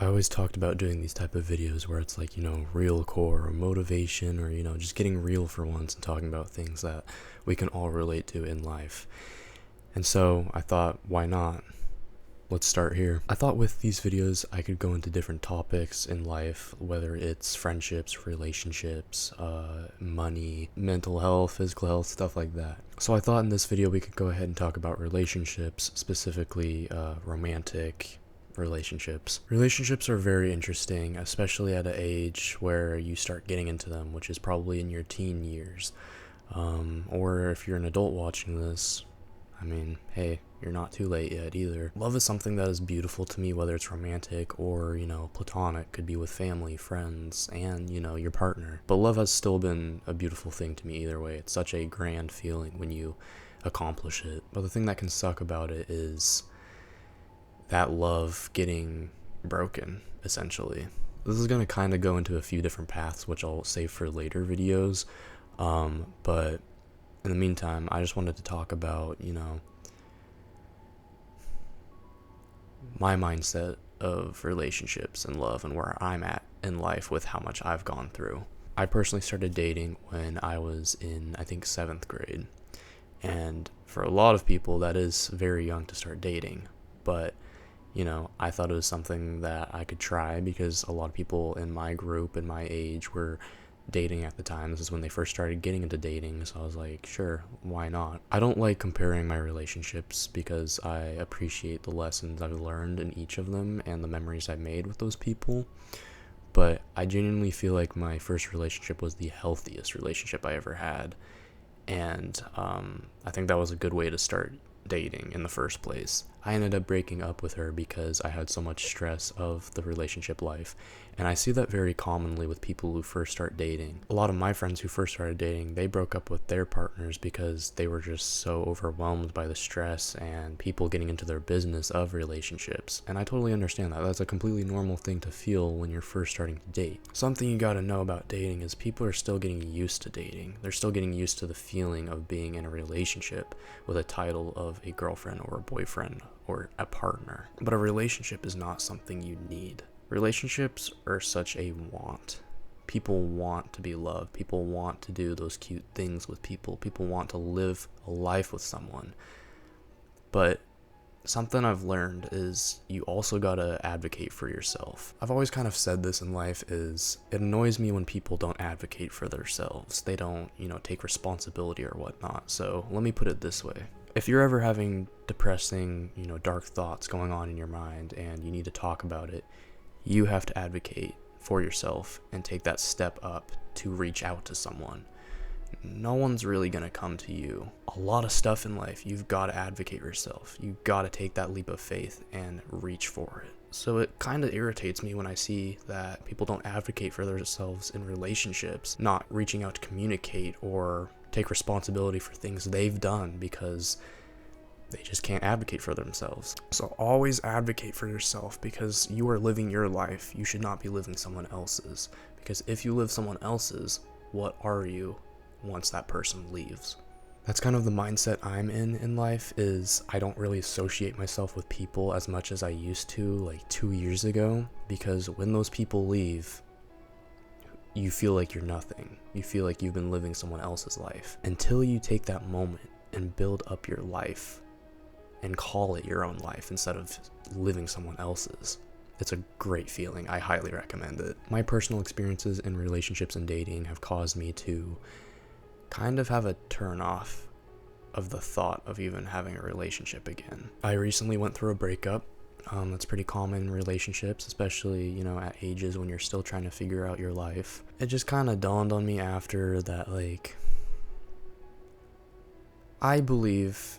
I always talked about doing these type of videos where it's like, realcore or motivation or, just getting real for once and talking about things that we can all relate to in life. And so I thought, why not? Let's start here. I thought with these videos I could go into different topics in life, whether it's friendships, relationships, money, mental health, physical health, stuff like that. So I thought in this video we could go ahead and talk about relationships, specifically romantic relationships. Relationships are very interesting, especially at an age where you start getting into them, which is probably in your teen years. Or if you're an adult watching this, hey, you're not too late yet either. Love is something that is beautiful to me, whether it's romantic or, platonic, could be with family, friends, and, your partner. But love has still been a beautiful thing to me either way. It's such a grand feeling when you accomplish it. But the thing that can suck about it is that love getting broken, essentially. This is going to kind of go into a few different paths, which I'll save for later videos. But in the meantime, I just wanted to talk about, my mindset of relationships and love and where I'm at in life with how much I've gone through. I personally started dating when I was in, I think, 7th grade. And for a lot of people, that is very young to start dating. But, I thought it was something that I could try because a lot of people in my group and my age were dating at the time. This is when they first started getting into dating, so I was like, sure, why not? I don't like comparing my relationships because I appreciate the lessons I've learned in each of them and the memories I've made with those people, but I genuinely feel like my first relationship was the healthiest relationship I ever had, and I think that was a good way to start dating in the first place. I ended up breaking up with her because I had so much stress of the relationship life, and I see that very commonly with people who first start dating. A lot of my friends who first started dating, they broke up with their partners because they were just so overwhelmed by the stress and people getting into their business of relationships, and I totally understand that. That's a completely normal thing to feel when you're first starting to date. Something you gotta know about dating is people are still getting used to dating. They're still getting used to the feeling of being in a relationship with a title of a girlfriend or a boyfriend or a partner. But a relationship is not something you need. Relationships are such a want. People want to be loved. People want to do those cute things with people. People want to live a life with someone. But something I've learned is you also gotta advocate for yourself. I've always kind of said this in life is it annoys me when people don't advocate for themselves. They don't, take responsibility or whatnot. So let me put it this way. If you're ever having depressing, dark thoughts going on in your mind and you need to talk about it, you have to advocate for yourself and take that step up to reach out to someone. No one's really going to come to you. A lot of stuff in life, you've got to advocate yourself. You've got to take that leap of faith and reach for it. So it kind of irritates me when I see that people don't advocate for themselves in relationships, not reaching out to communicate or take responsibility for things they've done because they just can't advocate for themselves. So always advocate for yourself because you are living your life. You should not be living someone else's. Because if you live someone else's, what are you once that person leaves? That's kind of the mindset I'm in life, is I don't really associate myself with people as much as I used to like 2 years ago, because when those people leave, you feel like you're nothing. You feel like you've been living someone else's life. Until you take that moment and build up your life and call it your own life instead of living someone else's. It's a great feeling. I highly recommend it. My personal experiences in relationships and dating have caused me to kind of have a turn off of the thought of even having a relationship again. I recently went through a breakup. That's pretty common in relationships, especially, at ages when you're still trying to figure out your life. It just kind of dawned on me after that, I believe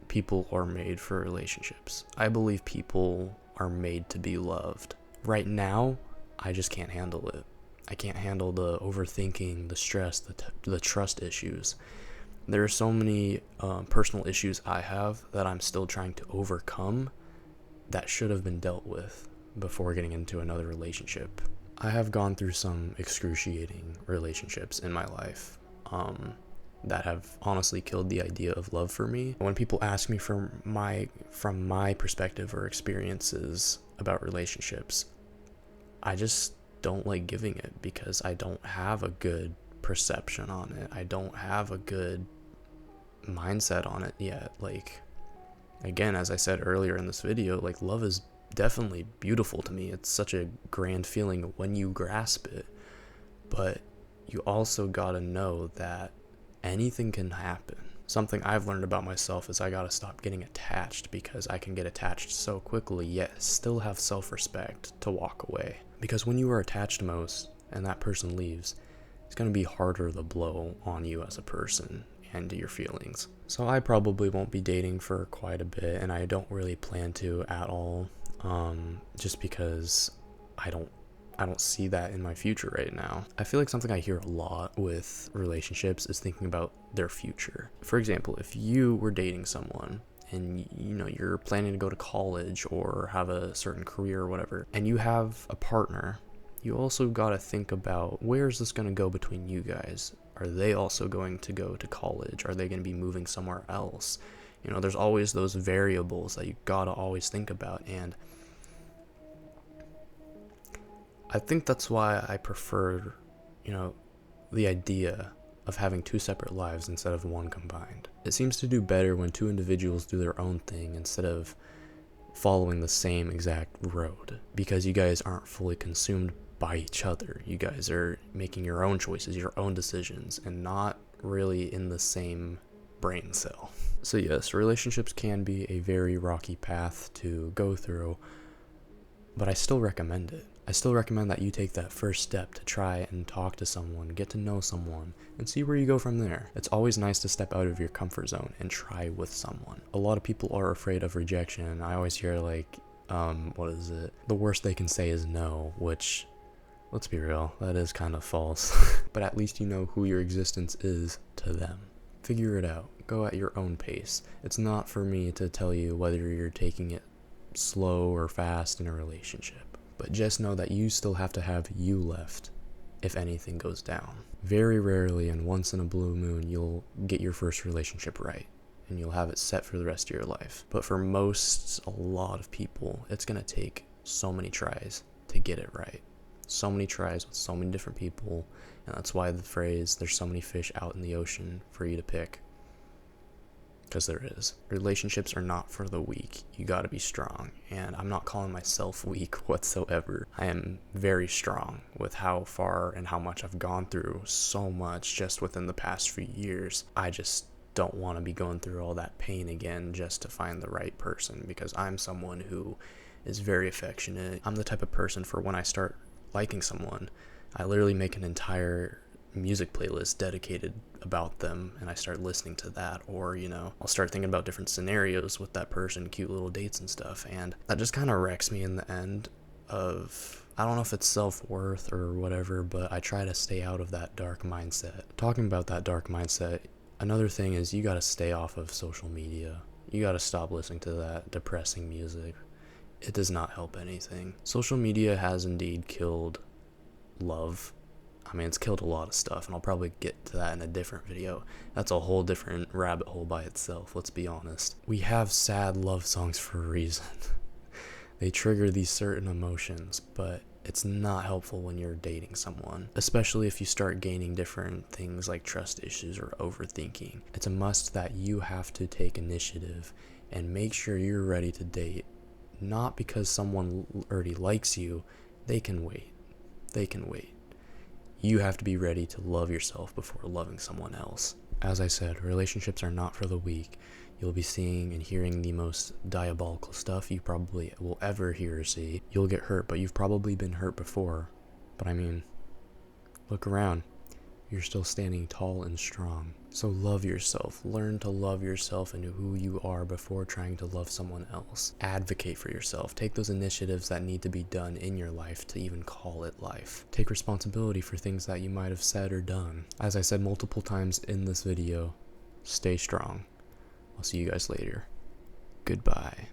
people are made for relationships. I believe people are made to be loved. Right now, I just can't handle it. I can't handle the overthinking, the stress, the trust issues. There are so many personal issues I have that I'm still trying to overcome that should have been dealt with before getting into another relationship. I have gone through some excruciating relationships in my life. that have honestly killed the idea of love for me. When people ask me from my perspective or experiences about relationships, I just don't like giving it because I don't have a good perception on it. I don't have a good mindset on it yet. Like, again, as I said earlier in this video, like, love is definitely beautiful to me. It's such a grand feeling when you grasp it. But you also gotta know that anything can happen. Something I've learned about myself is I gotta stop getting attached, because I can get attached so quickly yet still have self-respect to walk away. Because when you are attached most and that person leaves, it's gonna be harder to blow on you as a person and your feelings. So I probably won't be dating for quite a bit, and I don't really plan to at all, just because I don't see that in my future right now. I feel like something I hear a lot with relationships is thinking about their future. For example, if you were dating someone and you're planning to go to college or have a certain career or whatever, and you have a partner, you also got to think about, where is this going to go between you guys? Are they also going to go to college? Are they going to be moving somewhere else? There's always those variables that you got to always think about, and I think that's why I prefer, the idea of having two separate lives instead of one combined. It seems to do better when two individuals do their own thing instead of following the same exact road, because you guys aren't fully consumed by each other. You guys are making your own choices, your own decisions, and not really in the same brain cell. So yes, relationships can be a very rocky path to go through, but I still recommend it. I still recommend that you take that first step to try and talk to someone, get to know someone, and see where you go from there. It's always nice to step out of your comfort zone and try with someone. A lot of people are afraid of rejection. I always hear like, the worst they can say is no, which, let's be real, that is kind of false. But at least you know who your existence is to them. Figure it out. Go at your own pace. It's not for me to tell you whether you're taking it slow or fast in a relationship. But just know that you still have to have you left if anything goes down. Very rarely and once in a blue moon, you'll get your first relationship right, and you'll have it set for the rest of your life. But for a lot of people, it's gonna take so many tries to get it right. So many tries with so many different people, and that's why the phrase, there's so many fish out in the ocean for you to pick. Because there is. Relationships are not for the weak. You gotta be strong. And I'm not calling myself weak whatsoever. I am very strong with how far and how much I've gone through. So much just within the past few years. I just don't want to be going through all that pain again just to find the right person, because I'm someone who is very affectionate. I'm the type of person, for when I start liking someone, I literally make an entire music playlist dedicated about them, and I start listening to that, or I'll start thinking about different scenarios with that person, cute little dates and stuff, and that just kind of wrecks me in the end of, I don't know if it's self-worth or whatever, but I try to stay out of that dark mindset. Talking about that dark mindset, another thing is you gotta stay off of social media. You gotta stop listening to that depressing music. It does not help anything. Social media has indeed killed love. I mean, it's killed a lot of stuff, and I'll probably get to that in a different video. That's a whole different rabbit hole by itself, let's be honest. We have sad love songs for a reason. They trigger these certain emotions, but it's not helpful when you're dating someone, especially if you start gaining different things like trust issues or overthinking. It's a must that you have to take initiative and make sure you're ready to date. Not because someone already likes you. They can wait. You have to be ready to love yourself before loving someone else. As I said, relationships are not for the weak. You'll be seeing and hearing the most diabolical stuff you probably will ever hear or see. You'll get hurt, but you've probably been hurt before. But I mean, look around. You're still standing tall and strong. So love yourself. Learn to love yourself and who you are before trying to love someone else. Advocate for yourself. Take those initiatives that need to be done in your life to even call it life. Take responsibility for things that you might have said or done. As I said multiple times in this video, stay strong. I'll see you guys later. Goodbye.